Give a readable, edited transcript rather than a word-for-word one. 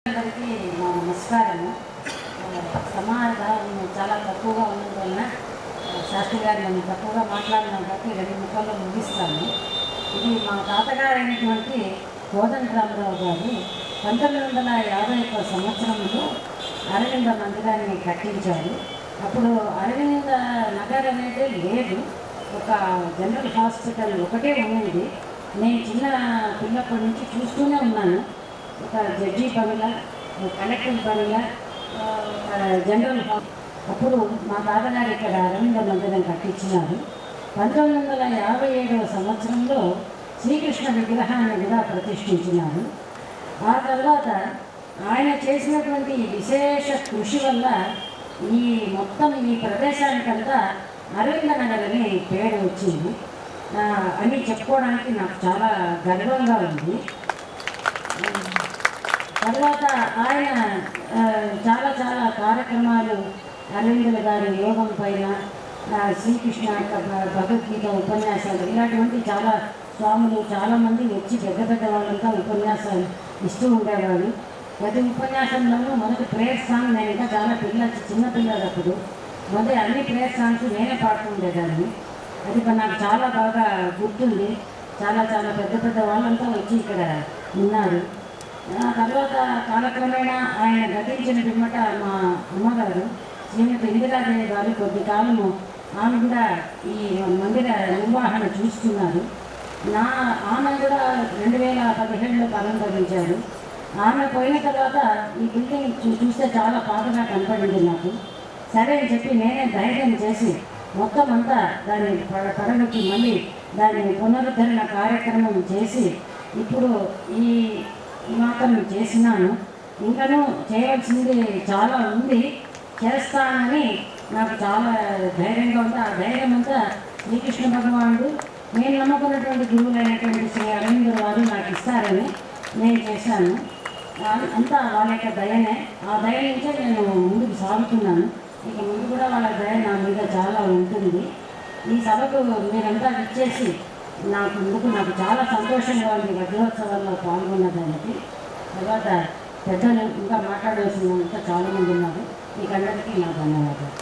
అందరికీ మా నమస్కారము. సమాధానం చాలా తక్కువగా ఉన్నందువలన శాస్త్రి గారు నన్ను తక్కువగా మాట్లాడిన బట్టి 2 ముక్కల్లో ముగిస్తాను. ఇది మా తాతగారు అయినటువంటి కోదండరామరావు గారు 1951 సంవత్సరంలో అరవింద మందిరాన్ని కట్టించారు. అప్పుడు అరవింద నగర్ అనేది లేదు, ఒక జనరల్ హాస్పిటల్ ఒకటే ఉన్నది. నేను చిన్న పిల్లప్పటి నుంచి చూస్తూనే ఉన్నాను. ఒక జడ్జి బంగ్లా, కలెక్టర్ బంగ్లా, జనరల్ హాల్. అప్పుడు మా తాతగారు ఇక్కడ అరవింద మందిరం కట్టించినారు. 1957 సంవత్సరంలో శ్రీకృష్ణ విగ్రహాన్ని కూడా ప్రతిష్ఠించినారు. ఆ తర్వాత ఆయన చేసినటువంటి విశేష కృషి వల్ల ఈ మొత్తం ఈ ప్రదేశానికంతా అరవింద నగర్ అని పేరు వచ్చింది అని చెప్పుకోవడానికి నాకు చాలా గర్వంగా ఉంది. తర్వాత ఆయన చాలా కార్యక్రమాలు అరవిందుల గారి యోగం పైన, శ్రీకృష్ణ భగవద్గీత ఉపన్యాసాలు, ఇలాంటివంటి చాలా స్వాములు చాలామంది వచ్చి పెద్ద వాళ్ళంతా ఉపన్యాసాలు ఇస్తూ ఉండేవాడు. ప్రతి ఉపన్యాసంలోనూ మొదటి ప్రేయర్ సాంగ్, నేను ఇంకా చాలా చిన్నపిల్లలప్పుడు మొదటి అన్ని ప్రేయర్ సాంగ్స్ నేనే పాడుతూ ఉండేదాన్ని. అది నాకు చాలా బాగా గుర్తుంది. చాలా పెద్ద వాళ్ళంతా వచ్చి ఇక్కడ ఉన్నారు. ఆ తర్వాత కాలక్రమేణా ఆయన గతించిన పిమ్మట మా అమ్మగారు శ్రీమతి ఇందిరాదేవి గారు కొద్ది కాలము ఆమె కూడా ఈ మందిర నిర్వహణ చూస్తున్నారు. ఆమె కూడా 2017లో ప్రారంభించారు. ఆమె పోయిన తర్వాత ఈ బిల్డింగ్ చూస్తే చాలా పాతగా కనపడింది నాకు. సరే అని చెప్పి నేనే ధైర్యం చేసి మొత్తం అంతా దాన్ని పడగొట్టి మళ్ళీ దాన్ని పునరుద్ధరణ కార్యక్రమం చేసి ఇప్పుడు ఈ మాత్రం చేసినాను. ఇంకనూ చేయవలసింది చాలా ఉంది, చేస్తానని నాకు చాలా ధైర్యంగా ఉంది. ఆ ధైర్యం అంతా శ్రీకృష్ణ భగవానుడు, నేను నమ్ముకున్నటువంటి గురువులైనటువంటి శ్రీ అరవింద వారు నాకు ఇస్తారని నేను చేశాను. అంతా వాళ్ళ యొక్క దయనే. ఆ దయ నుంచే నేను ముందుకు సాగుతున్నాను. ఇక ముందు కూడా వాళ్ళ దయ నా మీద చాలా ఉంటుంది. ఈ సభకు మీరంతా ఇచ్చేసి నాకు చాలా సంతోషంగా ఉంది వజ్రోత్సవాల్లో పాల్గొన్నదానికి. తర్వాత పెద్దలు ఇంకా మాట్లాడవలసినంత చాలామంది ఉన్నారు. మీకందరికీ నా ధన్యవాదాలు.